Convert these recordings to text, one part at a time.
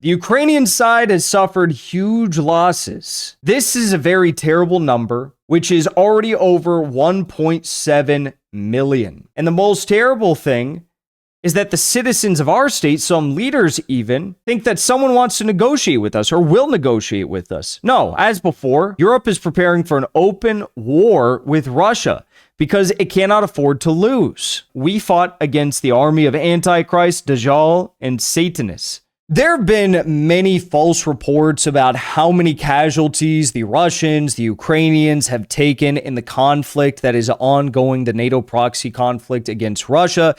The Ukrainian side has suffered huge losses. This is a very terrible number, which is already over 1.7 million. And the most terrible thing is that the citizens of our state, some leaders even, think that someone wants to negotiate with us or will negotiate with us. No, as before, Europe is preparing for an open war with Russia because it cannot afford to lose. We fought against the army of Antichrist, Dajjal, and Satanists. There have been many false reports about how many casualties the Russians, the Ukrainians have taken in the conflict that is ongoing, the NATO proxy conflict against Russia.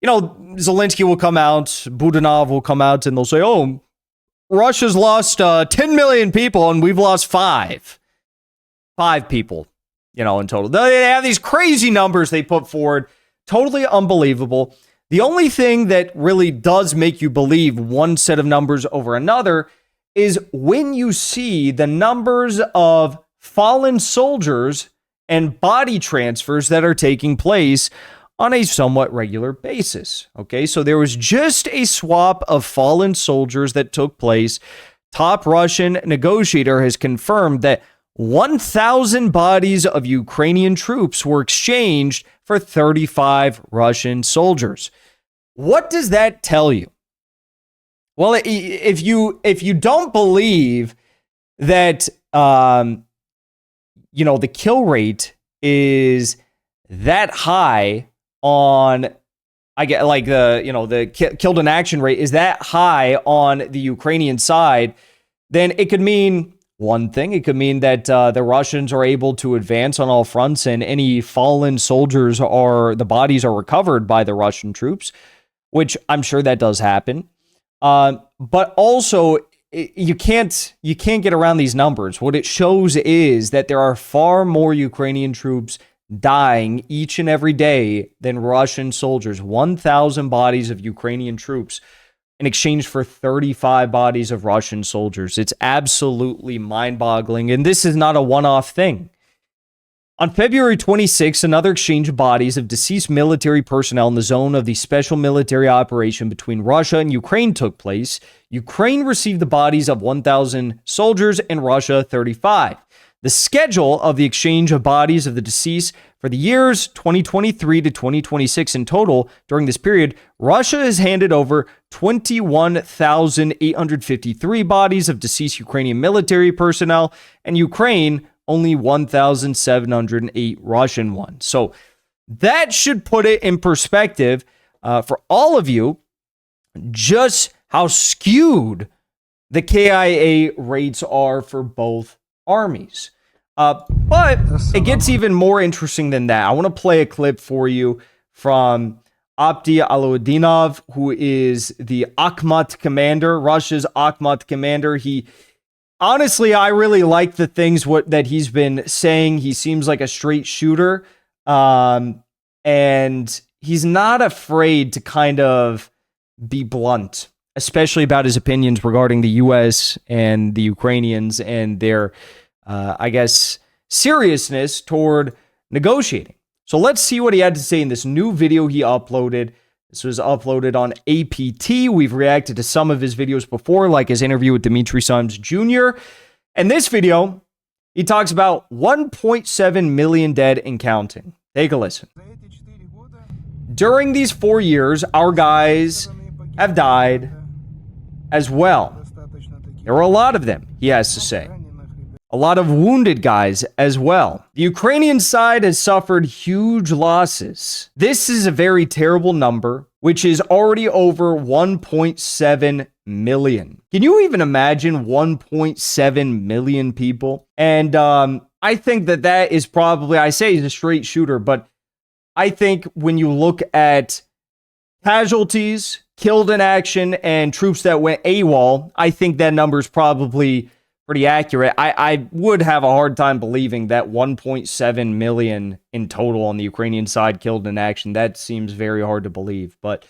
You know, Zelensky will come out, Budanov will come out, and they'll say, oh, Russia's lost 10 million people and we've lost 5. 5 people, you know, in total. They have these crazy numbers they put forward. Totally unbelievable. The only thing that really does make you believe one set of numbers over another is when you see the numbers of fallen soldiers and body transfers that are taking place on a somewhat regular basis. Okay, so there was just a swap of fallen soldiers that took place. Top Russian negotiator has confirmed that 1,000 bodies of Ukrainian troops were exchanged for 35 Russian soldiers. What does that tell you? Well, if you don't believe that the kill rate is that high on, I get like the killed in action rate is that high on the Ukrainian side, then it could mean one thing. It could mean that the Russians are able to advance on all fronts and any fallen soldiers the bodies are recovered by the Russian troops, which I'm sure that does happen. But also you can't get around these numbers. What it shows is that there are far more Ukrainian troops dying each and every day than Russian soldiers. 1,000 bodies of Ukrainian troops in exchange for 35 bodies of Russian soldiers. It's absolutely mind-boggling, and this is not a one-off thing. On February 26, another exchange of bodies of deceased military personnel in the zone of the special military operation between Russia and Ukraine took place. Ukraine received the bodies of 1,000 soldiers and Russia 35. The schedule of the exchange of bodies of the deceased for the years 2023 to 2026 in total during this period, Russia has handed over 21,853 bodies of deceased Ukrainian military personnel, and Ukraine only 1,708 Russian ones. So that should put it in perspective for all of you, just how skewed the KIA rates are for both armies. But it gets even more interesting than that. I want to play a clip for you from Abdi Alauddinov, who is the Akhmat commander, Russia's Akhmat commander. Honestly, I really like the things that he's been saying. He seems like a straight shooter, and he's not afraid to kind of be blunt, especially about his opinions regarding the U.S. and the Ukrainians and their seriousness toward negotiating. So let's see what he had to say in this new video he uploaded. This was uploaded on APT. We've reacted to some of his videos before, like his interview with Dmitry Simes Jr. In this video, he talks about 1.7 million dead and counting. Take a listen. During these 4 years, our guys have died as well. There are a lot of them, he has to say. A lot of wounded guys as well. The Ukrainian side has suffered huge losses. This is a very terrible number, which is already over 1.7 million. Can you even imagine 1.7 million people? And I think that is probably, I say he's a straight shooter, but I think when you look at casualties, killed in action, and troops that went AWOL, I think that number is probably pretty accurate. I would have a hard time believing that 1.7 million in total on the Ukrainian side killed in action. That seems very hard to believe, but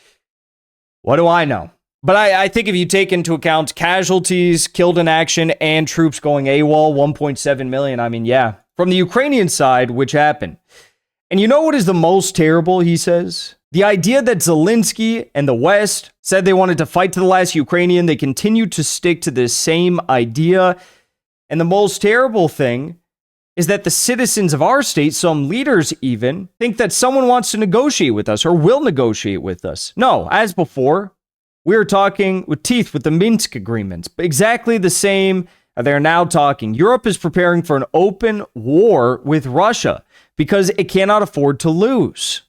what do I know? But I think if you take into account casualties, killed in action, and troops going AWOL, 1.7 million, I mean, yeah. From the Ukrainian side, which happened. And you know what is the most terrible, he says? The idea that Zelensky and the West said they wanted to fight to the last Ukrainian, they continue to stick to this same idea. And the most terrible thing is that the citizens of our state, some leaders even, think that someone wants to negotiate with us or will negotiate with us. No, as before, we are talking with teeth with the Minsk agreements. Exactly the same. They're now talking. Europe is preparing for an open war with Russia because it cannot afford to lose.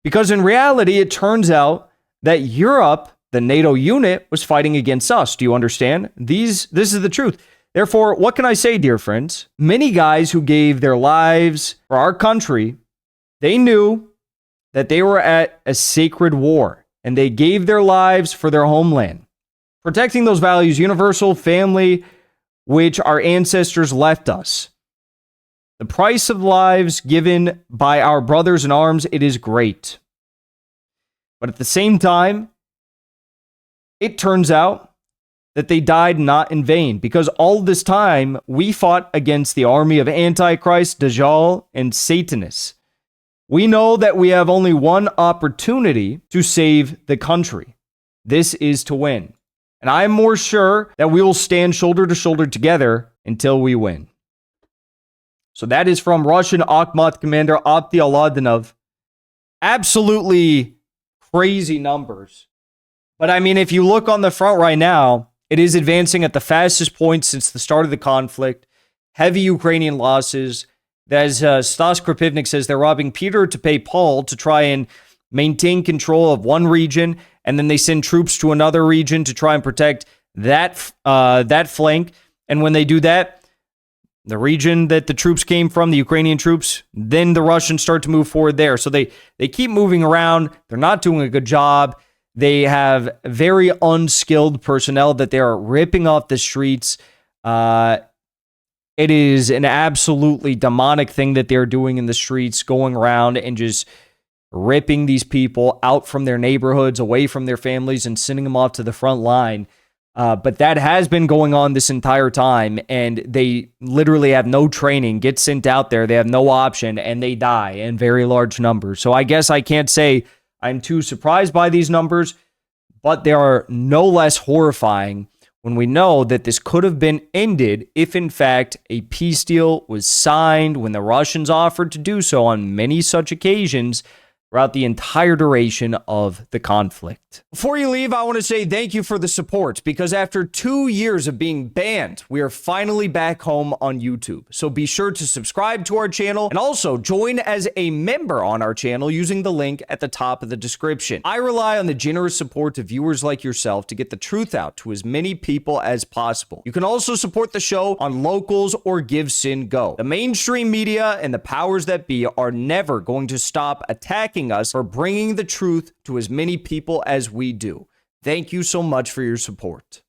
Because in reality, it turns out that Europe, the NATO unit, was fighting against us. Do you understand? This is the truth. Therefore, what can I say, dear friends? Many guys who gave their lives for our country, they knew that they were at a sacred war, and they gave their lives for their homeland. Protecting those values, universal, family, which our ancestors left us. The price of lives given by our brothers in arms, it is great. But at the same time, it turns out that they died not in vain, because all this time we fought against the army of Antichrist, Dajjal, and Satanists. We know that we have only one opportunity to save the country. This is to win. And I am more sure that we will stand shoulder to shoulder together until we win. So that is from Russian Akhmat commander Abdi Aladinov. Absolutely crazy numbers. But I mean, if you look on the front right now, it is advancing at the fastest point since the start of the conflict. Heavy Ukrainian losses. As Stas Kripivnik says, they're robbing Peter to pay Paul to try and maintain control of one region, and then they send troops to another region to try and protect that flank. And when they do that, the region that the troops came from, the Ukrainian troops, then the Russians start to move forward there. So they keep moving around. They're not doing a good job. They have very unskilled personnel that they are ripping off the streets. It is an absolutely demonic thing that they're doing in the streets, going around and just ripping these people out from their neighborhoods, away from their families, and sending them off to the front line. But that has been going on this entire time, and they literally have no training, get sent out there, they have no option, and they die in very large numbers. So I guess I can't say I'm too surprised by these numbers, but they are no less horrifying when we know that this could have been ended if, in fact, a peace deal was signed when the Russians offered to do so on many such occasions throughout the entire duration of the conflict. Before you leave, I want to say thank you for the support, because after 2 years of being banned, we are finally back home on YouTube. So be sure to subscribe to our channel and also join as a member on our channel using the link at the top of the description. I rely on the generous support of viewers like yourself to get the truth out to as many people as possible. You can also support the show on Locals or Give Sin Go. The mainstream media and the powers that be are never going to stop attacking us for bringing the truth to as many people as we do. Thank you so much for your support.